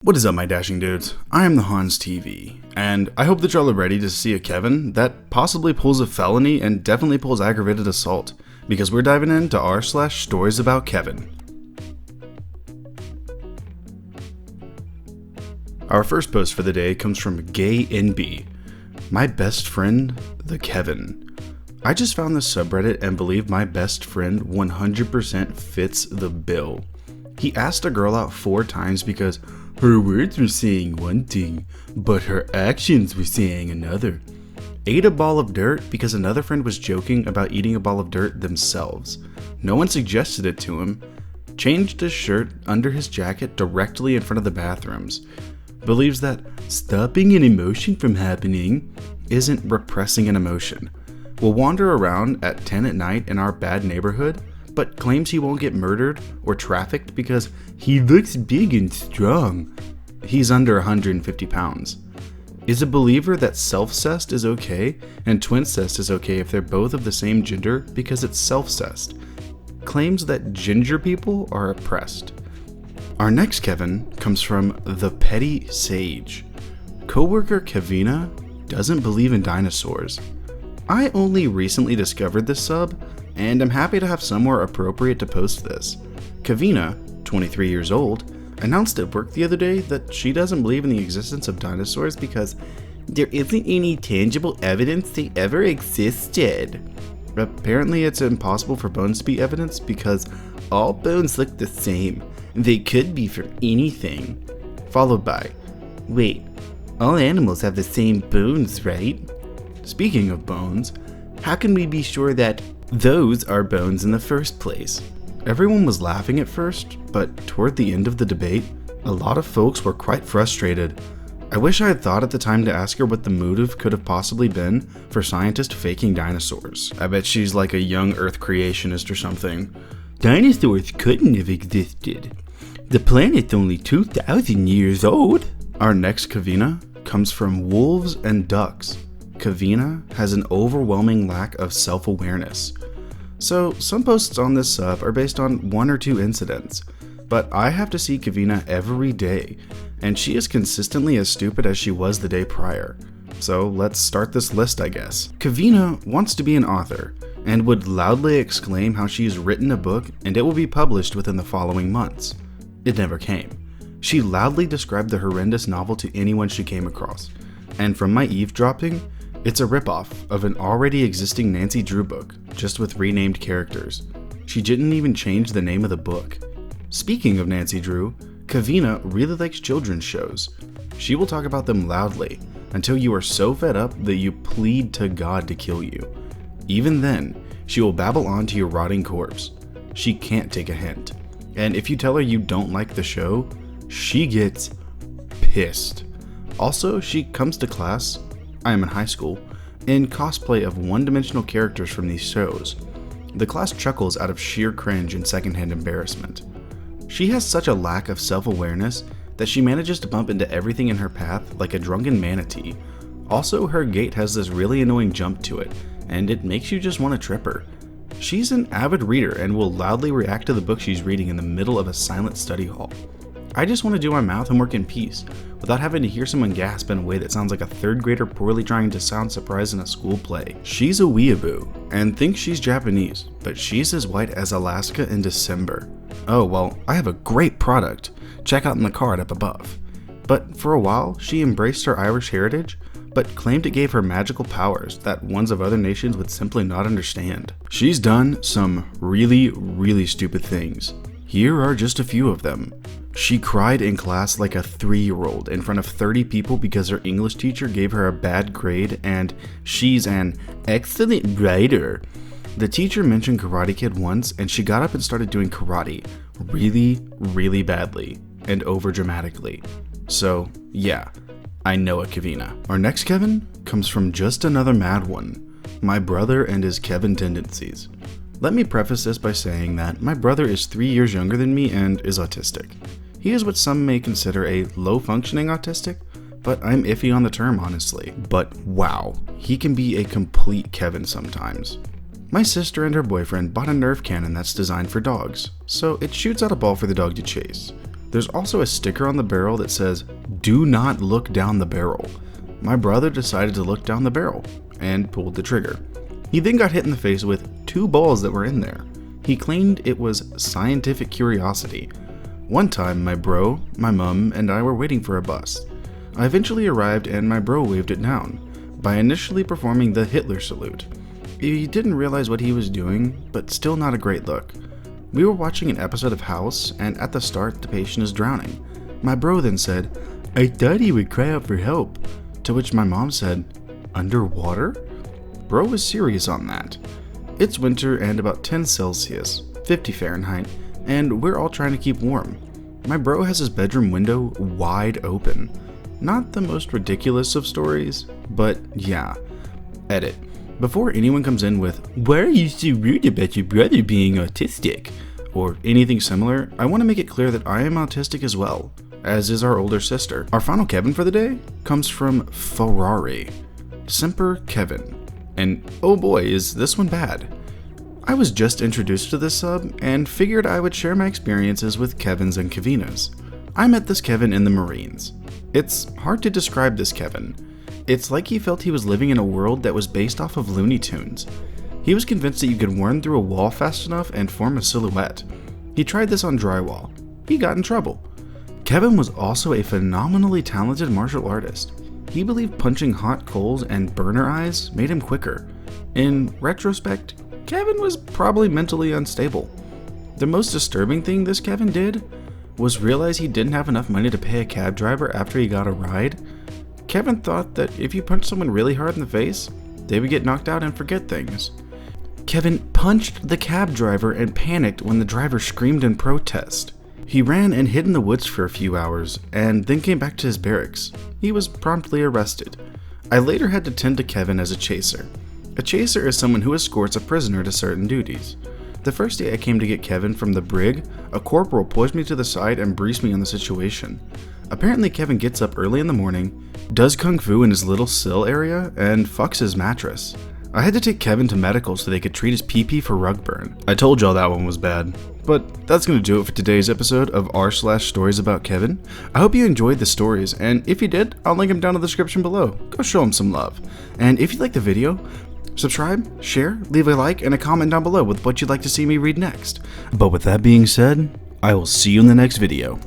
What is up, my dashing dudes? I am the Hans TV, and I hope that y'all are ready to see a Kevin that possibly pulls a felony and definitely pulls aggravated assault, because we're diving into r/stories about Kevin. Our first post for the day comes from Gay NB. My best friend, the Kevin. I just found this subreddit and believe my best friend 100% fits the bill. He asked a girl out 4 times because her words were saying one thing, but her actions were saying another. Ate a ball of dirt because another friend was joking about eating a ball of dirt themselves. No one suggested it to him. Changed his shirt under his jacket directly in front of the bathrooms. Believes that stopping an emotion from happening isn't repressing an emotion. Will wander around at 10 at night in our bad neighborhood, but claims he won't get murdered or trafficked because he looks big and strong. He's under 150 pounds. Is a believer that self-cest is okay and twin-cest is okay if they're both of the same gender because it's self-cest. Claims that ginger people are oppressed. Our next Kevin comes from The Petty Sage. Coworker Kevina doesn't believe in dinosaurs. I only recently discovered this sub, and I'm happy to have somewhere appropriate to post this. Kevina, 23 years old, announced at work the other day that she doesn't believe in the existence of dinosaurs because there isn't any tangible evidence they ever existed. Apparently it's impossible for bones to be evidence because all bones look the same. They could be from anything. Followed by, wait, all animals have the same bones, right? Speaking of bones, how can we be sure that those are bones in the first place? Everyone was laughing at first, but toward the end of the debate, a lot of folks were quite frustrated. I wish I had thought at the time to ask her what the motive could have possibly been for scientists faking dinosaurs. I bet she's like a young Earth creationist or something. Dinosaurs couldn't have existed. The planet's only 2,000 years old. Our next Kevina comes from Wolves and Ducks. Kevina has an overwhelming lack of self-awareness. So some posts on this sub are based on 1 or 2 incidents, but I have to see Kevina every day, and she is consistently as stupid as she was the day prior. So let's start this list, I guess. Kevina wants to be an author, and would loudly exclaim how she's written a book and it will be published within the following months. It never came. She loudly described the horrendous novel to anyone she came across, and from my eavesdropping, it's a ripoff of an already existing Nancy Drew book, just with renamed characters. She didn't even change the name of the book. Speaking of Nancy Drew, Kevina really likes children's shows. She will talk about them loudly, until you are so fed up that you plead to God to kill you. Even then, she will babble on to your rotting corpse. She can't take a hint. And if you tell her you don't like the show, she gets pissed. Also, she comes to class, I am in high school, in cosplay of one-dimensional characters from these shows. The class chuckles out of sheer cringe and secondhand embarrassment. She has such a lack of self-awareness that she manages to bump into everything in her path like a drunken manatee. Also, her gait has this really annoying jump to it, and it makes you just want to trip her. She's an avid reader and will loudly react to the book she's reading in the middle of a silent study hall. I just want to do my math homework in peace, without having to hear someone gasp in a way that sounds like a 3rd grader poorly trying to sound surprised in a school play. She's a weeaboo, and thinks she's Japanese, but she's as white as Alaska in December. Oh well, I have a great product. Check out in the card up above. But for a while, she embraced her Irish heritage, but claimed it gave her magical powers that ones of other nations would simply not understand. She's done some really stupid things. Here are just a few of them. She cried in class like a 3-year-old in front of 30 people because her English teacher gave her a bad grade and she's an excellent writer. The teacher mentioned Karate Kid once and she got up and started doing karate really badly and over dramatically. So yeah, I know a Kevina. Our next Kevin comes from just another mad one. My brother and his Kevin tendencies. Let me preface this by saying that my brother is 3 years younger than me and is autistic. He is what some may consider a low-functioning autistic, but I'm iffy on the term honestly. But wow, he can be a complete Kevin sometimes. My sister and her boyfriend bought a Nerf cannon that's designed for dogs, so it shoots out a ball for the dog to chase. There's also a sticker on the barrel that says, "Do not look down the barrel." My brother decided to look down the barrel and pulled the trigger. He then got hit in the face with 2 balls that were in there. He claimed it was scientific curiosity. One time, my bro, my mom, and I were waiting for a bus. I eventually arrived and my bro waved it down by initially performing the Hitler salute. He didn't realize what he was doing, but still not a great look. We were watching an episode of House, and at the start, the patient is drowning. My bro then said, "I thought he would cry out for help," to which my mom said, "Underwater?" Bro was serious on that. It's winter and about 10 Celsius, 50 Fahrenheit, and we're all trying to keep warm. My bro has his bedroom window wide open. Not the most ridiculous of stories, but yeah. Edit. Before anyone comes in with, "Why are you so rude about your brother being autistic?" or anything similar, I want to make it clear that I am autistic as well, as is our older sister. Our final Kevin for the day comes from Ferrari. Semper Kevin. And oh boy, is this one bad. I was just introduced to this sub and figured I would share my experiences with Kevins and Kevinas. I met this Kevin in the Marines. It's hard to describe this Kevin. It's like he felt he was living in a world that was based off of Looney Tunes. He was convinced that you could run through a wall fast enough and form a silhouette. He tried this on drywall. He got in trouble. Kevin was also a phenomenally talented martial artist. He believed punching hot coals and burner eyes made him quicker. In retrospect, Kevin was probably mentally unstable. The most disturbing thing this Kevin did was realize he didn't have enough money to pay a cab driver after he got a ride. Kevin thought that if you punched someone really hard in the face, they would get knocked out and forget things. Kevin punched the cab driver and panicked when the driver screamed in protest. He ran and hid in the woods for a few hours and then came back to his barracks. He was promptly arrested. I later had to tend to Kevin as a chaser. A chaser is someone who escorts a prisoner to certain duties. The first day I came to get Kevin from the brig, a corporal pushed me to the side and briefed me on the situation. Apparently Kevin gets up early in the morning, does kung fu in his little sill area, and fucks his mattress. I had to take Kevin to medical so they could treat his pee-pee for rug burn. I told y'all that one was bad. But that's going to do it for today's episode of r/Stories About Kevin. I hope you enjoyed the stories, and if you did, I'll link them down in the description below. Go show them some love. And if you liked the video, subscribe, share, leave a like, and a comment down below with what you'd like to see me read next. But with that being said, I will see you in the next video.